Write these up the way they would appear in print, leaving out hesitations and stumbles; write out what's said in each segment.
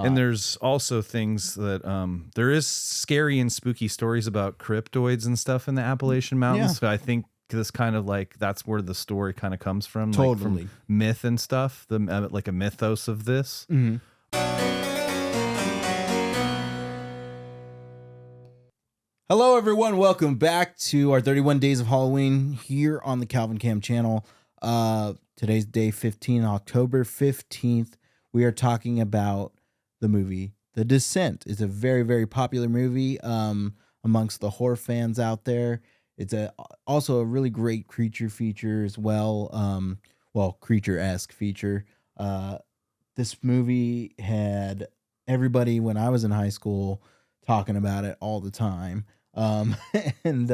not. And there's also things that there is scary and spooky stories about cryptoids and stuff in the Appalachian Mountains. So I think this kind of like that's where the story kind of comes from, like from myth and stuff. Like a mythos of this. Mm-hmm. Hello, everyone. Welcome back to our 31 Days of Halloween here on the Calvin Cam channel. Today's day 15, October 15th. We are talking about the movie The Descent. It's a very, very popular movie amongst the horror fans out there. It's also a really great creature feature as well. Creature-esque feature. This movie had everybody when I was in high school talking about it all the time. And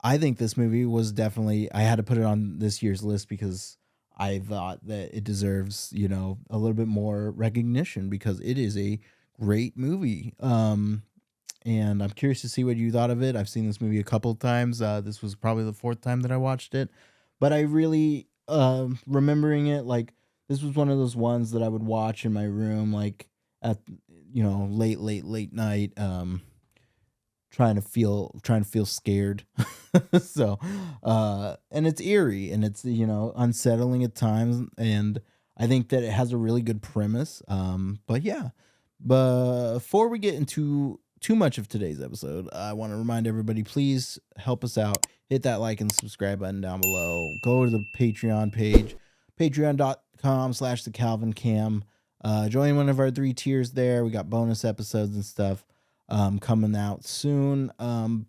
I think this movie was definitely, I had to put it on this year's list because I thought that it deserves, a little bit more recognition because it is a great movie. And I'm curious to see what you thought of it. I've seen this movie a couple of times. This was probably the fourth time that I watched it, but I really, remembering it, like this was one of those ones that I would watch in my room, like at, late night, trying to feel scared. So, and it's eerie and it's, unsettling at times. And I think that it has a really good premise. But before we get into too much of today's episode, I want to remind everybody, please help us out. Hit that like and subscribe button down below. Go to the Patreon page, patreon.com/thecalvincam. Join one of our 3 tiers there. We got bonus episodes and stuff coming out soon.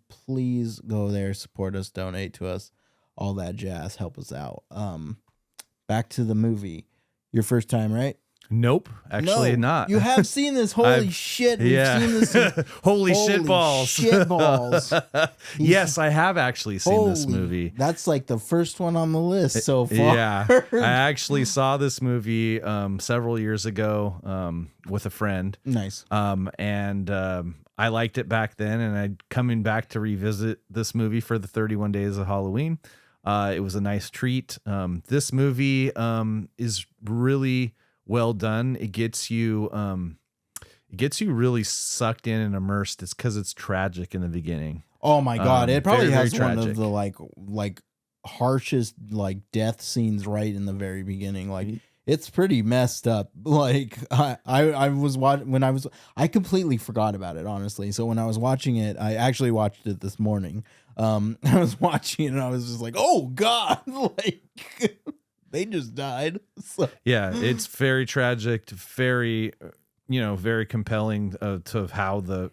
Please go there, support us, donate to us, all that jazz, help us out. Back to the movie. Your first time, right? Nope, actually not. You have seen this. Holy shit. We've seen this. Holy shit balls. Shit balls. Yes, I have actually seen this movie. That's like the first one on the list so far. Yeah, I actually saw this movie several years ago with a friend. Nice. And I liked it back then, and I'm coming back to revisit this movie for the 31 Days of Halloween. It was a nice treat. This movie is really well done. It gets you really sucked in and immersed. It's because it's tragic in the beginning. Oh my god! It probably very, has very one of the like harshest like death scenes right in the very beginning. Like it's pretty messed up. Like I was watching I completely forgot about it, honestly. So when I was watching it, I actually watched it this morning. I was watching it and I was just like, oh god, like. They just died. So. Yeah, it's very tragic, very, very compelling to how the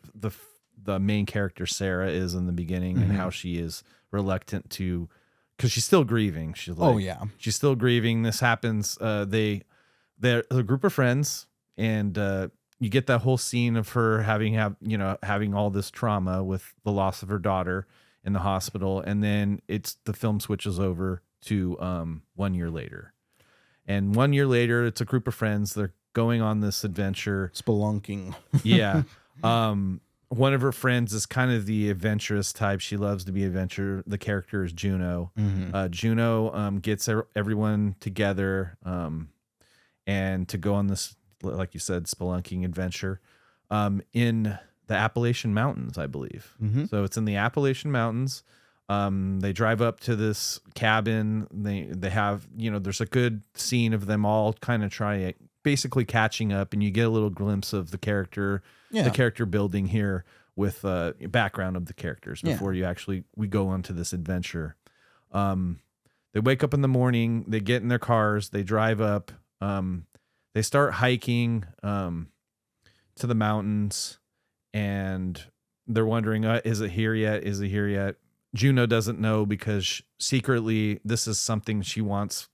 main character Sarah is in the beginning and how she is reluctant to, because she's still grieving. She's like, she's still grieving. This happens. They're a group of friends, and you get that whole scene of her having all this trauma with the loss of her daughter in the hospital, and then the film switches over to 1 year later. And 1 year later, it's a group of friends. They're going on this adventure. Spelunking. Yeah. One of her friends is kind of the adventurous type. She loves to be adventure. The character is Juno. Juno gets everyone together and to go on this, like you said, spelunking adventure in the Appalachian Mountains, I believe. So it's in the Appalachian Mountains. They drive up to this cabin. They have, there's a good scene of them all kind of basically catching up, and you get a little glimpse of the character building here with background of the characters before we go onto this adventure. They wake up in the morning, they get in their cars, they drive up, they start hiking to the mountains, and they're wondering, is it here yet? Is it here yet? Juno doesn't know because secretly this is something she wants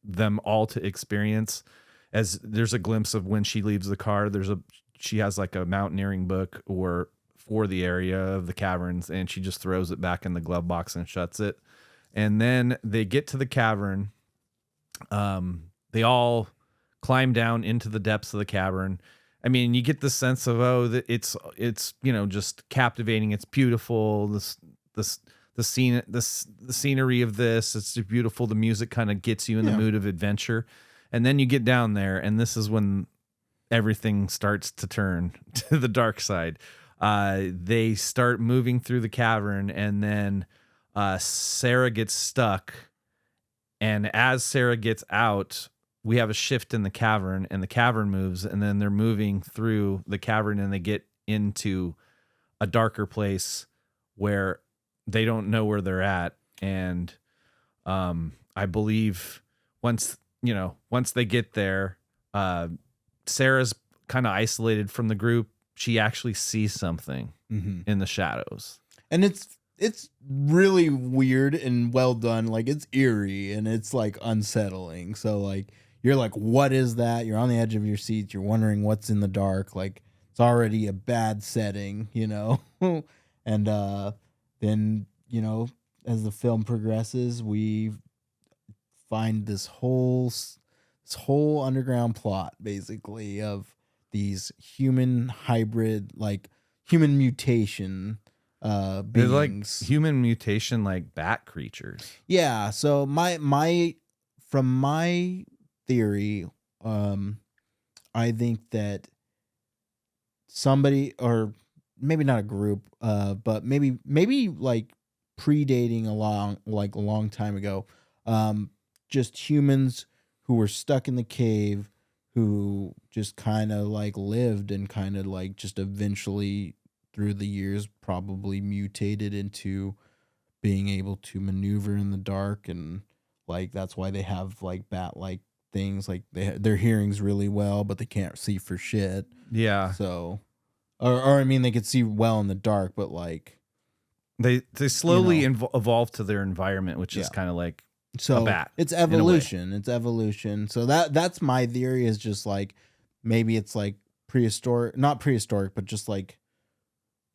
them all to experience. As there's a glimpse of when she leaves the car, she has like a mountaineering book for the area of the caverns, and she just throws it back in the glove box and shuts it. And then they get to the cavern. They all climb down into the depths of the cavern. I mean, you get the sense of, it's just captivating. It's beautiful. The scenery of this, it's beautiful. The music kind of gets you in the mood of adventure. And then you get down there, and this is when everything starts to turn to the dark side. They start moving through the cavern, and then Sarah gets stuck. And as Sarah gets out, we have a shift in the cavern, and the cavern moves, and then they're moving through the cavern, and they get into a darker place where they don't know where they're at. And I believe once they get there, Sarah's kind of isolated from the group. She actually sees something in the shadows. And it's really weird and well done. Like, it's eerie and it's like unsettling. So like, you're like, what is that? You're on the edge of your seat. You're wondering what's in the dark. Like, it's already a bad setting, and then, as the film progresses, we find this whole underground plot, basically, of these human hybrid, like human mutation They're beings. like human mutation, like bat creatures. Yeah. So from my theory, I think that somebody, or maybe not a group, but maybe like predating a long time ago, just humans who were stuck in the cave, who just kind of like lived and kind of like just eventually through the years probably mutated into being able to maneuver in the dark, and like that's why they have like bat like things, like their hearing's really well, but they can't see for shit. Yeah. So, or I mean, they could see well in the dark, but like they slowly evolve to their environment, which is kind of like a bat. It's evolution. It's evolution. So that's my theory, is just like maybe it's like not prehistoric, but just like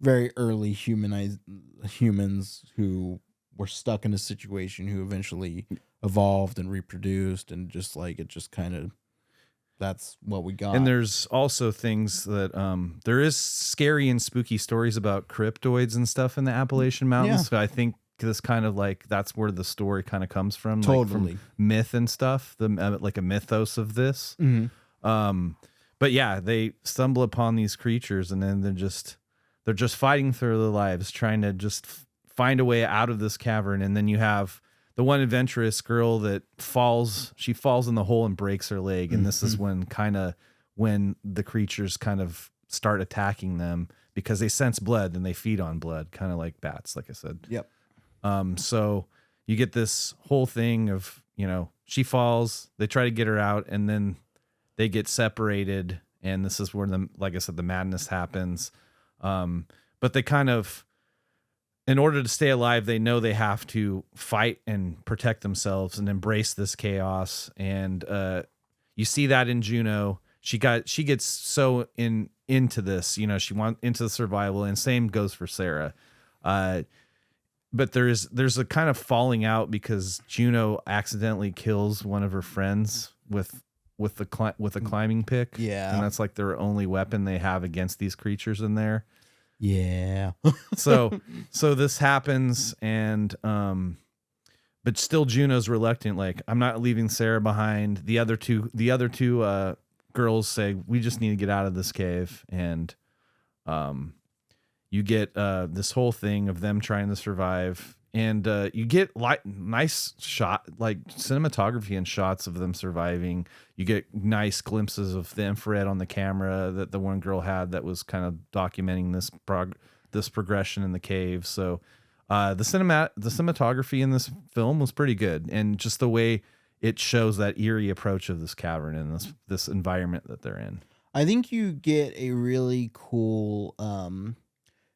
very early humans who were stuck in a situation, who eventually evolved and reproduced, and just like it just kind of, that's what we got. And there's also things that there is scary and spooky stories about cryptoids and stuff in the Appalachian Mountains. Yeah. So I think this kind of like, that's where the story kind of comes from. Totally. Like from myth and stuff, like a mythos of this. Mm-hmm. But yeah, they stumble upon these creatures, and then they're just fighting through their lives, trying to just find a way out of this cavern. And then you have the one adventurous girl that falls in the hole and breaks her leg. And this is when the creatures kind of start attacking them, because they sense blood and they feed on blood, kind of like bats, like I said. Yep. So you get this whole thing of, she falls, they try to get her out, and then they get separated. And this is where like I said, the madness happens. But they kind of, in order to stay alive, they know they have to fight and protect themselves and embrace this chaos. And you see that in Juno. She gets so into this, she wants into the survival, and same goes for Sarah. But there's a kind of falling out, because Juno accidentally kills one of her friends with a climbing pick. Yeah. And that's like their only weapon they have against these creatures in there. Yeah. So this happens, and but still Juno's reluctant, like, I'm not leaving Sarah behind. The other two girls say, we just need to get out of this cave. And you get this whole thing of them trying to survive, and you get nice cinematography and shots of them surviving. You get nice glimpses of the infrared on the camera that the one girl had that was kind of documenting this progression in the cave. So the cinematography in this film was pretty good, and just the way it shows that eerie approach of this cavern and this environment that they're in. I think you get a really cool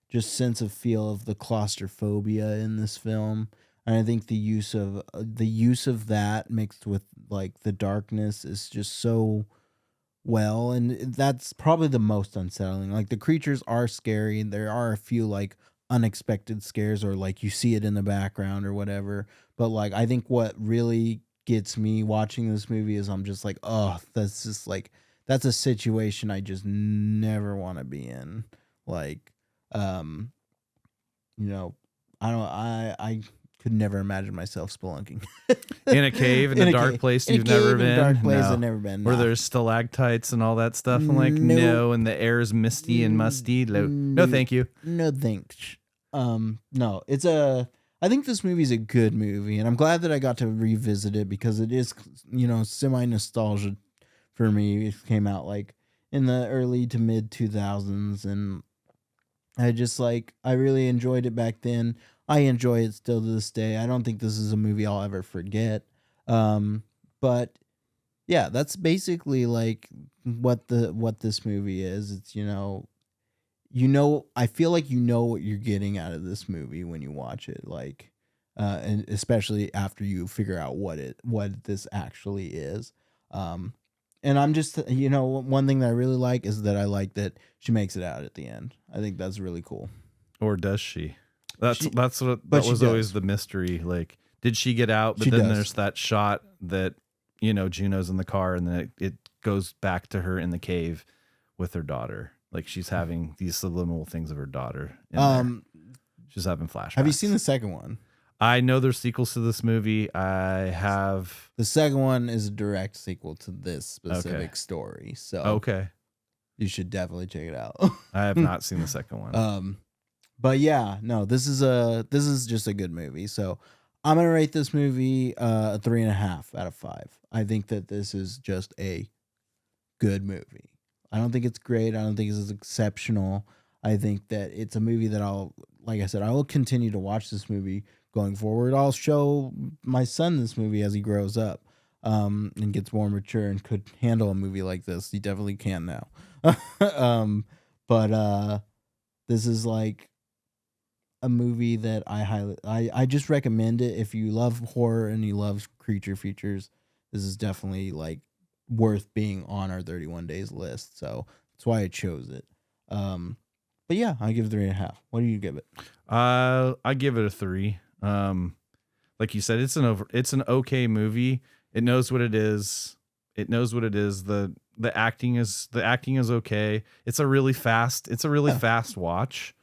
just sense of feel of the claustrophobia in this film. And I think the use of that mixed with like the darkness is just so well, and that's probably the most unsettling. Like, the creatures are scary, and there are a few like unexpected scares, or like you see it in the background or whatever. But like, I think what really gets me watching this movie is I'm just like, oh, that's just like, that's a situation I just never want to be in. Like, I could never imagine myself spelunking In a cave in a dark place in a you've never cave in a been. dark place No. I've never been. Where Nah. there's stalactites and all that stuff. I'm like, No. no, and the air is misty and musty. No, thank you. No thanks. No, I think this movie is a good movie, and I'm glad that I got to revisit it because it is, semi nostalgia for me. It came out like in the early to mid 2000s, and I really enjoyed it back then. I enjoy it still to this day. I don't think this is a movie I'll ever forget. But yeah, that's basically like what this movie is. It's I feel like you know what you're getting out of this movie when you watch it, like, and especially after you figure out what this actually is. And I'm just, one thing that I really like is that I like that she makes it out at the end. I think that's really cool. Or does she? That she was always does. the mystery. Like, did she get out? But She then does. there's that shot that, Juno's in the car and then it goes back to her in the cave with her daughter. Like she's having these subliminal things of her daughter. She's having flashbacks. Have you seen the second one? I know there's sequels to this movie. I have. The second one is a direct sequel to this specific story. So Okay. you should definitely check it out. I have not seen the second one. But yeah, no, this is just a good movie. So I'm gonna rate this movie a 3.5 out of 5. I think that this is just a good movie. I don't think it's great. I don't think it's exceptional. I think that it's a movie that like I said, I will continue to watch this movie going forward. I'll show my son this movie as he grows up, and gets more mature and could handle a movie like this. He definitely can now. But this is like a movie that I just recommend it. If you love horror and you love creature features, this is definitely like worth being on our 31 days list. So that's why I chose it. But yeah, I give it 3.5. What do you give it? I give it a 3. Like you said, it's an okay movie. It knows what it is. The acting is okay. It's a really fast watch.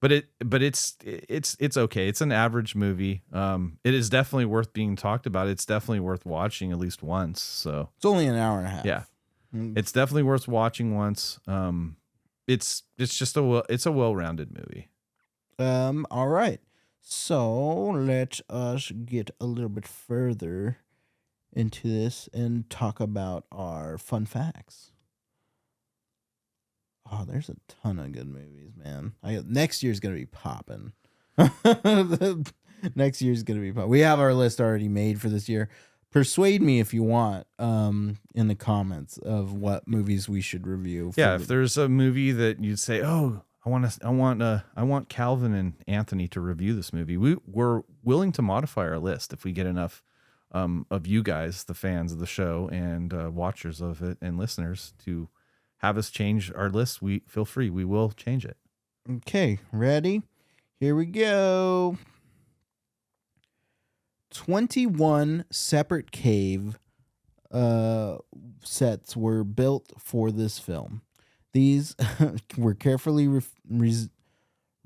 But it's okay. It's an average movie. It is definitely worth being talked about. It's definitely worth watching at least once. So It's only an hour and a half. yeah, it's definitely worth watching once. It's just a well-rounded movie. All right. So let us get a little bit further into this and talk about our fun facts. Oh, there's a ton of good movies, man. Next year's gonna be popping. Next year's gonna be popping. We have our list already made for this year. Persuade me if you want, in the comments of what movies we should review. Yeah, if there's a movie that you'd say, "Oh, I want Calvin and Anthony to review this movie," we're willing to modify our list if we get enough of you guys, the fans of the show and watchers of it and listeners, to have us change our list. We feel free. We will change it. Okay, ready? Here we go. 21 separate cave sets were built for this film. These were carefully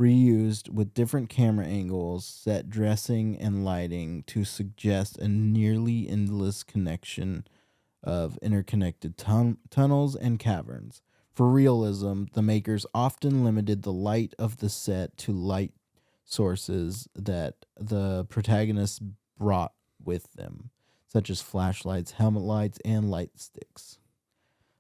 reused with different camera angles, set dressing, and lighting to suggest a nearly endless connection of interconnected tunnels and caverns. For realism, the makers often limited the light of the set to light sources that the protagonists brought with them, such as flashlights, helmet lights, and light sticks.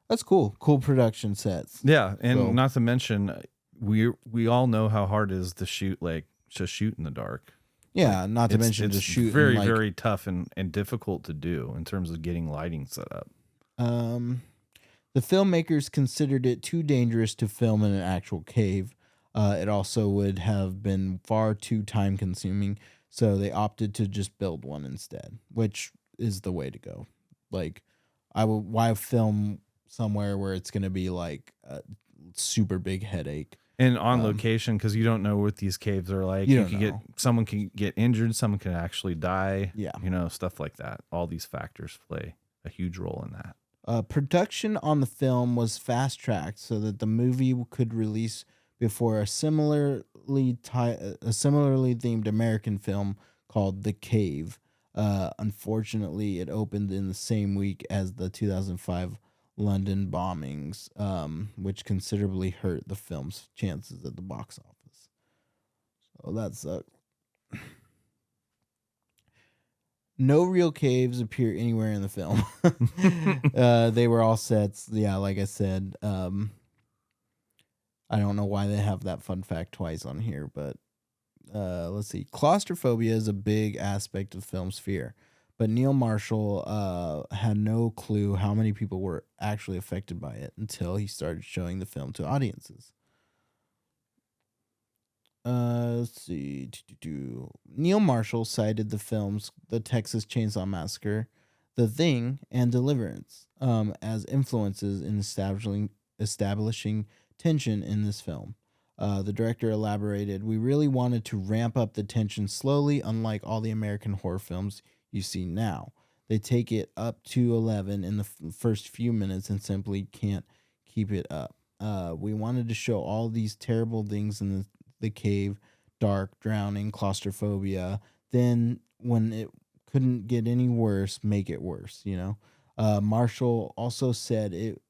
That's cool. Cool production sets. Yeah, and So- not to mention, we all know how hard it is to shoot in the dark. Yeah, not to mention It's just shooting very, like, very tough and difficult to do in terms of getting lighting set up. the filmmakers considered it too dangerous to film in an actual cave. It also would have been far too time consuming, so they opted to just build one instead, which is the way to go. Like, why film somewhere where it's going to be like a super big headache? And on location, because you don't know what these caves are like. You You don't could know. someone can get injured, someone can actually die. Yeah. Stuff like that. All these factors play a huge role in that. Production on the film was fast-tracked so that the movie could release before a similar similarly themed American film called The Cave. Unfortunately, it opened in the same week as the 2005 London bombings, which considerably hurt the film's chances at the box office. So that sucked. No real caves appear anywhere in the film. They were all sets. Yeah, like I said. I don't know why they have that fun fact twice on here, but let's see. Claustrophobia is a big aspect of the film's fear, but Neil Marshall had no clue how many people were actually affected by it until he started showing the film to audiences. Let's see. Neil Marshall cited the films The Texas Chainsaw Massacre, The Thing, and Deliverance as influences in establishing tension in this film. The director elaborated, "We really wanted to ramp up the tension slowly, unlike all the American horror films you see now. They take it up to 11 in the first few minutes and simply can't keep it up. We wanted to show all these terrible things in the cave, dark, drowning, claustrophobia. Then when it couldn't get any worse, make it worse, you know?" Marshall also said it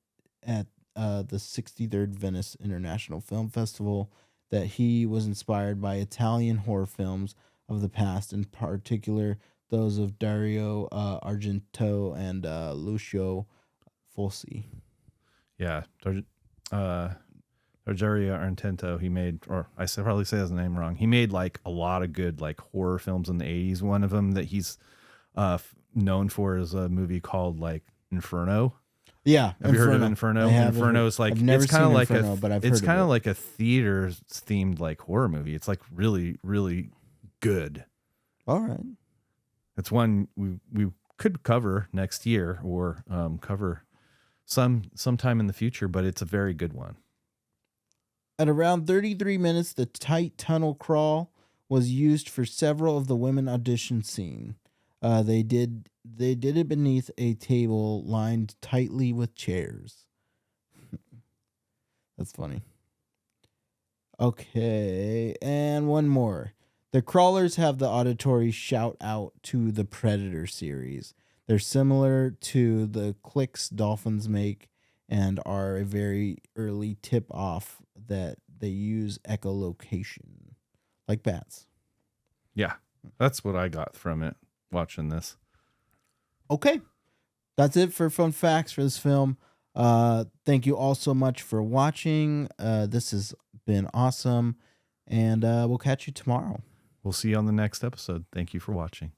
at the 63rd Venice International Film Festival that he was inspired by Italian horror films of the past, in particular those of Dario Argento and Lucio Fulci. Yeah, Dario Argento, he made, or I probably say his name wrong. He made like a lot of good like horror films in the 80s. One of them that he's known for is a movie called like Inferno. Yeah, have you heard of Inferno? Inferno is like, it's kind of like Inferno, but it's kind of like a theater themed like horror movie. It's like really, really good. All right, it's one we could cover next year or cover sometime in the future, but it's a very good one. At around 33 minutes, the tight tunnel crawl was used for several of the women audition scene. They did it beneath a table lined tightly with chairs. That's funny. Okay, and one more. The crawlers have the auditory shout out to the Predator series. They're similar to the clicks dolphins make and are a very early tip off that they use echolocation, like bats. Yeah, that's what I got from it watching this. Okay, that's it for fun facts for this film. Thank you all so much for watching. This has been awesome, and we'll catch you tomorrow. We'll see you on the next episode. Thank you for watching.